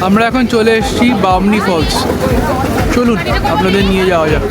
আমরা এখন চলে এসেছি বামনি ফলস। চলুন আপনাদের নিয়ে যাওয়া যাক।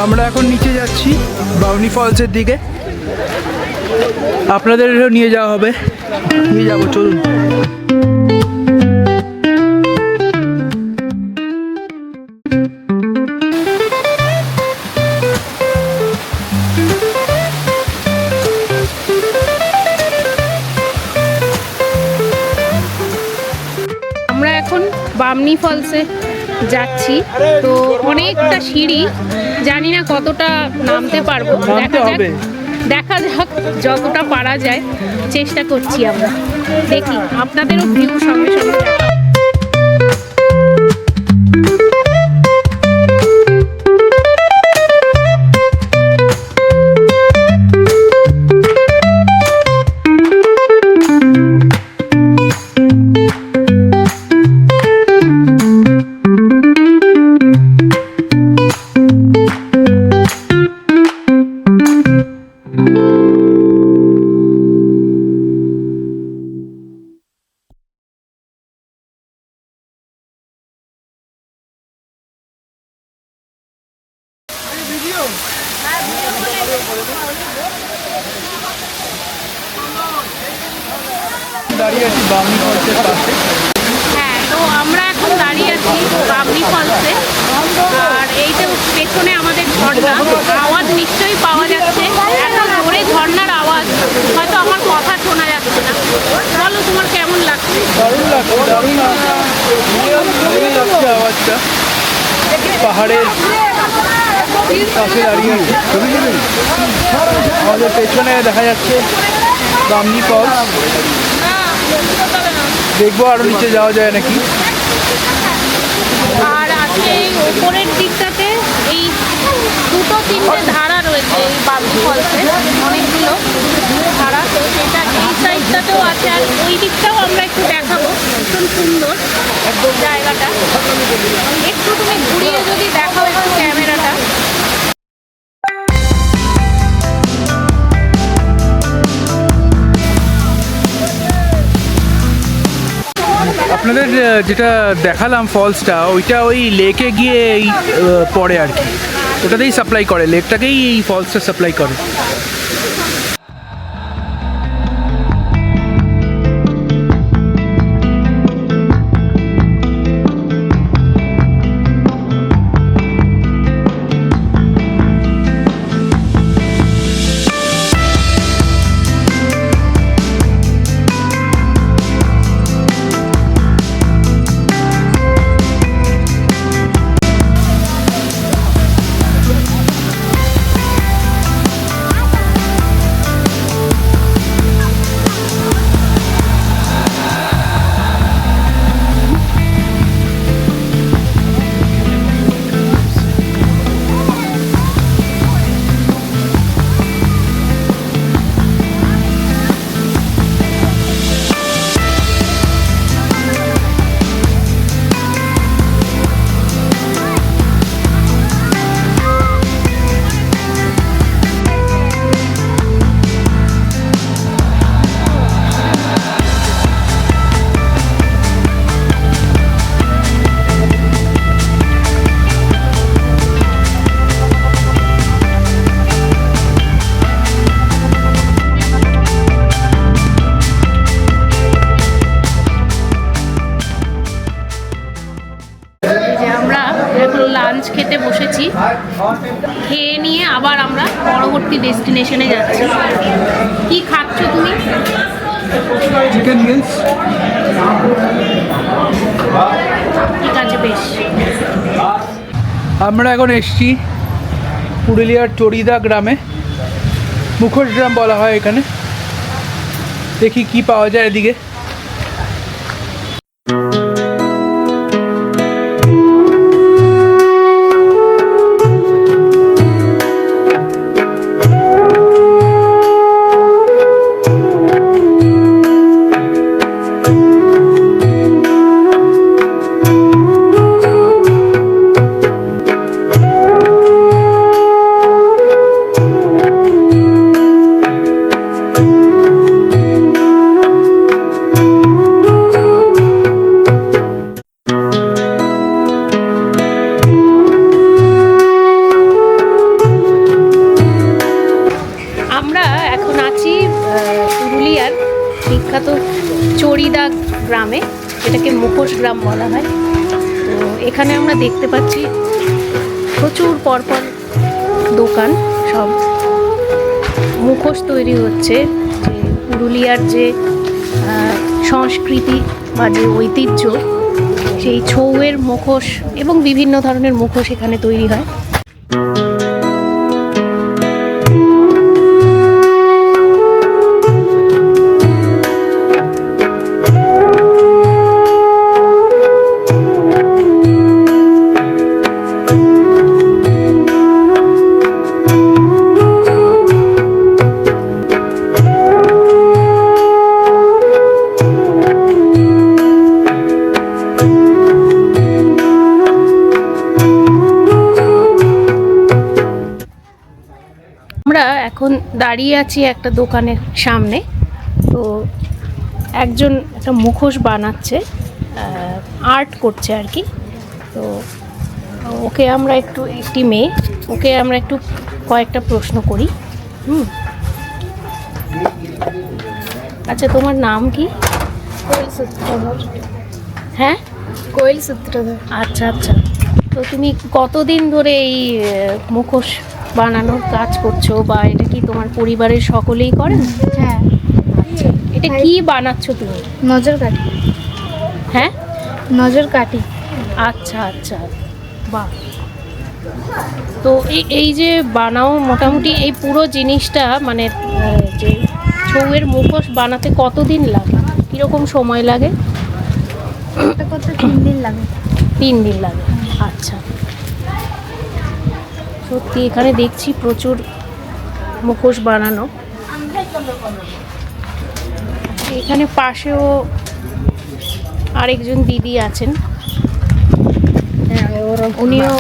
আমরা এখন নিচে যাচ্ছি বামনি ফলসের দিকে, আপনাদেরও নিয়ে যাওয়া হবে, নিয়ে যাবো, চলুন। আমরা এখন বামনি ফলসে যাচ্ছি, তো অনেকটা সিঁড়ি, জানি না কতটা নামতে পারবো, দেখা যাক যতটা পারা যায় চেষ্টা করছি আমরা, দেখি আপনাদেরও ভিউ সঙ্গে সঙ্গে দেখা। দাঁড়িয়ে আছি বামনি ফলসের পাশে। হ্যাঁ, তো আমরা এখন দাঁড়িয়ে আছি বামনি ফলসে, আর এই যে পেছনে আমাদের ঝর্ণা, আওয়াজ নিশ্চয়ই পাওয়া যাচ্ছে, এত জোরে ঝর্ণার আওয়াজ, হয়তো আমার কথা শোনা যাচ্ছে না। বলো তোমার কেমন লাগছে? দারুণ লাগছে, দারুণ লাগছে আওয়াজটা। পাহাড়ের পাশে দাঁড়িয়ে আছে, আমাদের পেছনে দেখা যাচ্ছে বামনি ফলস। দেখবো আরো নিচে যাওয়া যায় নাকি। আর আজকে এই ওপরের দিকটাতে এই দুটো তিনটে ধারা রয়েছে এই বামনি ফলসে, অনেকগুলো ধারা, তো সেটা এই সাইডটাতেও আছে, আর ওই দিকটাও আমরা একটু দেখাবো, ভীষণ সুন্দর জায়গাটা। একটু তুমি ঘুরিয়ে যদি দেখাও একটু ক্যামেরাটা। আপনাদের যেটা দেখালাম ফলসটা, ওইটা ওই লেকে গিয়ে এই পড়ে আর কি, ওটাতেই সাপ্লাই করে, লেকটাকেই এই ফলসটা সাপ্লাই করে। লাঞ্চ খেতে বসেছি, খেয়ে নিয়ে আবার আমরা পরবর্তী ডেস্টিনেশনে যাচ্ছি। কি খাচ্ছ তুমি? Chicken wings. ঠিক আছে, বেশ। আমরা এখন এসছি পুরুলিয়ার চড়িদা গ্রামে, মুখোশ গ্রাম বলা হয় এখানে। দেখি কি পাওয়া যায় এদিকে। পুরুলিয়ার বিখ্যাত চড়িদা গ্রামে, যেটাকে মুখোশ গ্রাম বলা হয়। তো এখানে আমরা দেখতে পাচ্ছি প্রচুর পরপর দোকান, সব মুখোশ তৈরি হচ্ছে। যে পুরুলিয়ার যে সংস্কৃতি বা যে ঐতিহ্য, সেই ছৌয়ের মুখোশ এবং বিভিন্ন ধরনের মুখোশ এখানে তৈরি হয়। আমরা এখন দাঁড়িয়ে আছি একটা দোকানের সামনে। তো একজন একটা মুখোশ বানাচ্ছে, আর্ট করছে আর কি। তো ওকে আমরা একটু, একটি মেয়ে, ওকে আমরা একটু কয়েকটা প্রশ্ন করি। আচ্ছা, তোমার নাম কি? কোয়েল সূত্রধর। হ্যাঁ, কোয়েল সূত্রধর। আচ্ছা আচ্ছা। তো তুমি কতদিন ধরে এই মুখোশ বানানোর কাজ করছো, বা এটা কি তোমার পরিবারের সকলেই করেন? হ্যাঁ। আচ্ছা, এটা কি বানাচ্ছো তুমি? নজর কাঠি। হ্যাঁ, নজর কাঠি। আচ্ছা আচ্ছা, বাহ। তো এই যে বানাও, মোটামুটি এই পুরো জিনিসটা মানে যে ছৌয়ের মুখোশ বানাতে কতদিন লাগে, কীরকম সময় লাগে? এটা করতে 3 দিন লাগে। 3 দিন লাগে, আচ্ছা। সত্যি এখানে দেখছি প্রচুর মুখোশ বানানো। এখানে পাশেও আরেকজন দিদি আছেন, হ্যাঁ, উনিও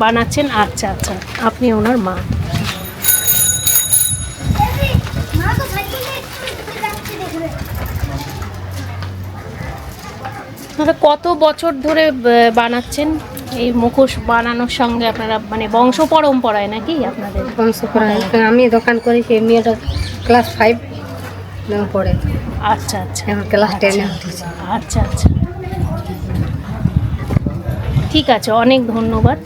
বানাচ্ছেন। আচ্ছা আচ্ছা, আপনি ওনার মা। কত বছর ধরে বানাচ্ছেন এই মুখোশ বানানোর সঙ্গে আপনারা, মানে বংশ পরম্পরায় নাকি আপনাদের? আমি দোকান করেছি, মেয়েটা ক্লাস 5 পড়ে। আচ্ছা আচ্ছা, এখন ক্লাস 10-এ উঠেছে। আচ্ছা আচ্ছা, ঠিক আছে, অনেক ধন্যবাদ,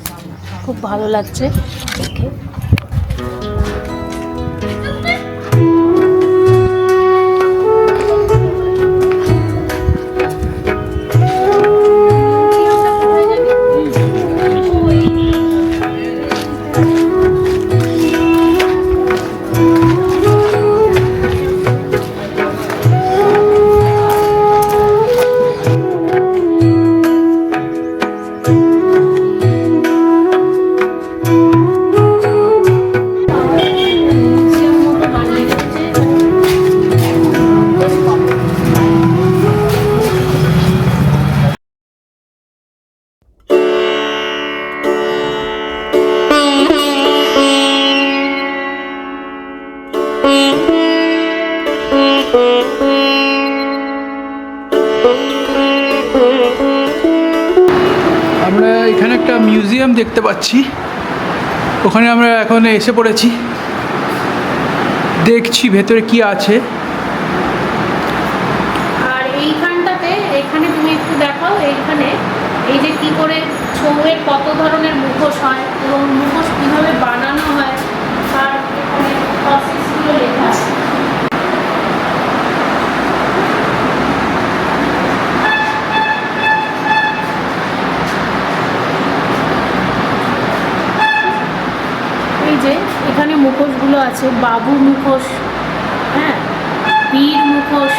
খুব ভালো লাগছে দেখে। আমরা এখানে একটা মিউজিয়াম দেখতে পাচ্ছি, ওখানে আমরা এখন এসে পড়েছি, দেখছি ভেতরে কি আছে। আর এইখানটাতে, এখানে তুমি একটু দেখাও, এইখানে এই যে কি করে ছৌয়ের কত ধরনের মুখোশ হয় এবং মুখোশ কীভাবে বানানো হয় তার এখানে প্রসেসগুলো লেখা আছে। মুখোশগুলো আছে, বাবু মুখোশ, হ্যাঁ, বীর মুখোশ,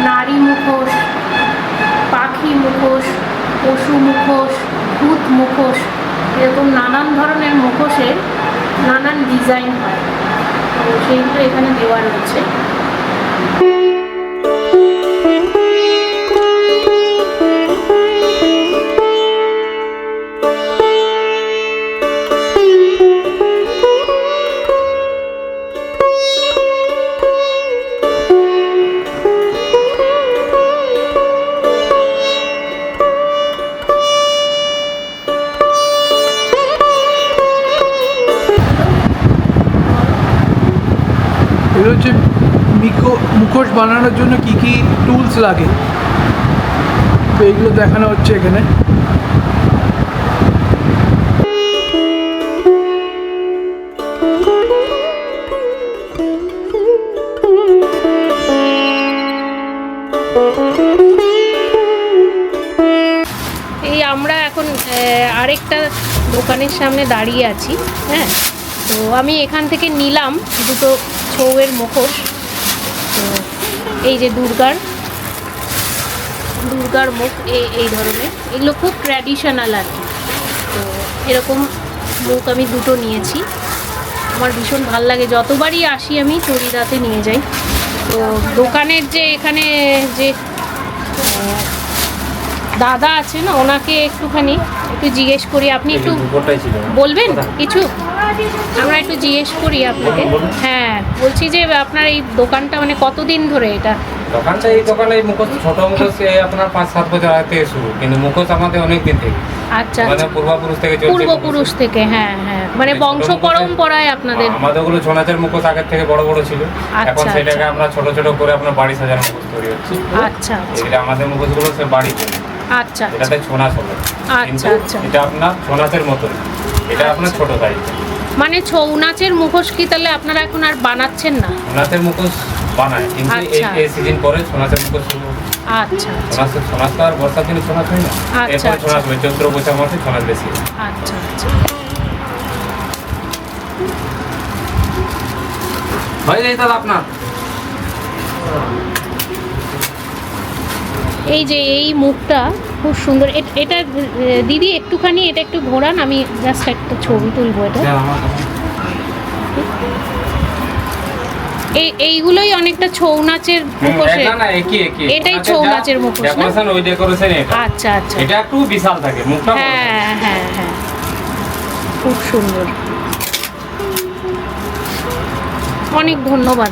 নারী মুখোশ, পাখি মুখোশ, পশু মুখোশ, ভূত মুখোশ, এরকম নানান ধরনের মুখোশের নানান ডিজাইন হয়। তো সেইগুলো এখানে দেওয়া রয়েছে। এগুলো হচ্ছে মুখোশ বানানোর জন্য কি কি টুলস লাগে, তো এইগুলো দেখানো হচ্ছে এখানে। এই আমরা এখন আরেকটা দোকানের সামনে দাঁড়িয়ে আছি, হ্যাঁ। তো আমি এখান থেকে নিলাম দুটো ছৌয়ের মুখোশ। তো এই যে দুর্গার মুখ, এই ধরনের, এগুলো খুব ট্র্যাডিশনাল আর কি। তো এরকম মুখ আমি দুটো নিয়েছি, আমার ভীষণ ভাল লাগে, যতবারই আসি আমি চড়িদাতে নিয়ে যাই। তো দোকানের যে এখানে যে দাদা আছে না, ওনাকে একটু জিজ্ঞেস করি, আপনি একটু বলবেন কিছু? আমরা একটু জিজ্ঞেস করি আপনাকে। হ্যাঁ, বলছি যে আপনার এই দোকানটা মানে কতদিন ধরে এটা? এই দোকানে মুখোশ, ছোট মুখোশ আপনার 5-7 বছর আগে থেকে শুরু, কিন্তু মুখোশ আমাদের অনেক দিন থেকে। আচ্ছা, মানে পূর্বপুরুষ থেকে চলছে। পূর্বপুরুষ থেকে, হ্যাঁ হ্যাঁ, মানে বংশ পরম্পরায় আপনাদের। আমাদের ওগুলো ছৌ নাচের মুখোশ আগের থেকে বড় বড় ছিল, এখন সেটাকে আমরা ছোট ছোট করে আপনার বাড়ি সাজানোর মুখোশ তৈরি হচ্ছে। আচ্ছা, এটা আমাদের মুখোশগুলো সে বাড়ি তৈরি। আচ্ছা, এটাতে ছৌ নাচ হবে, আচ্ছা আচ্ছা। এটা আপনার ছৌ নাচের মতন, এটা আপনার ছোট সাইজ। মানে ছৌ নাচের মুখোশ কি তাহলে আপনারা এখন আর বানাচ্ছেন না? ছৌ নাচের মুখোশ বানায়, কিন্তু এই সিজন পরে ছৌ নাচের মুখোশ শুরু। আচ্ছা, ছৌ নাচ তো আর বর্ষার দিনে ছৌ নাচ হয় না, এরপরে ছৌ নাচ হয় চৈত্র বৈশাখ মাসে ছৌ নাচ বেশি। আচ্ছা আচ্ছা। হয়ে যায় দাদা আপনার। এই যে এই মুখটা খুব সুন্দর, এটা দিদি একটুখানি এটা একটু ঘোরান, আমি জাস্ট একটা ছবি তুলবো। এটা এইগুলোই অনেকটা ছৌ নাচের মুখোশে। না না, একই এটাই ছৌ নাচের মুখোশ না? ডেকোরেশন, ওই ডেকোরেশন এটা। আচ্ছা আচ্ছা। এটা একটু বিশাল থাকে মুখটা। হ্যাঁ হ্যাঁ হ্যাঁ, খুব সুন্দর, অনেক ধন্যবাদ।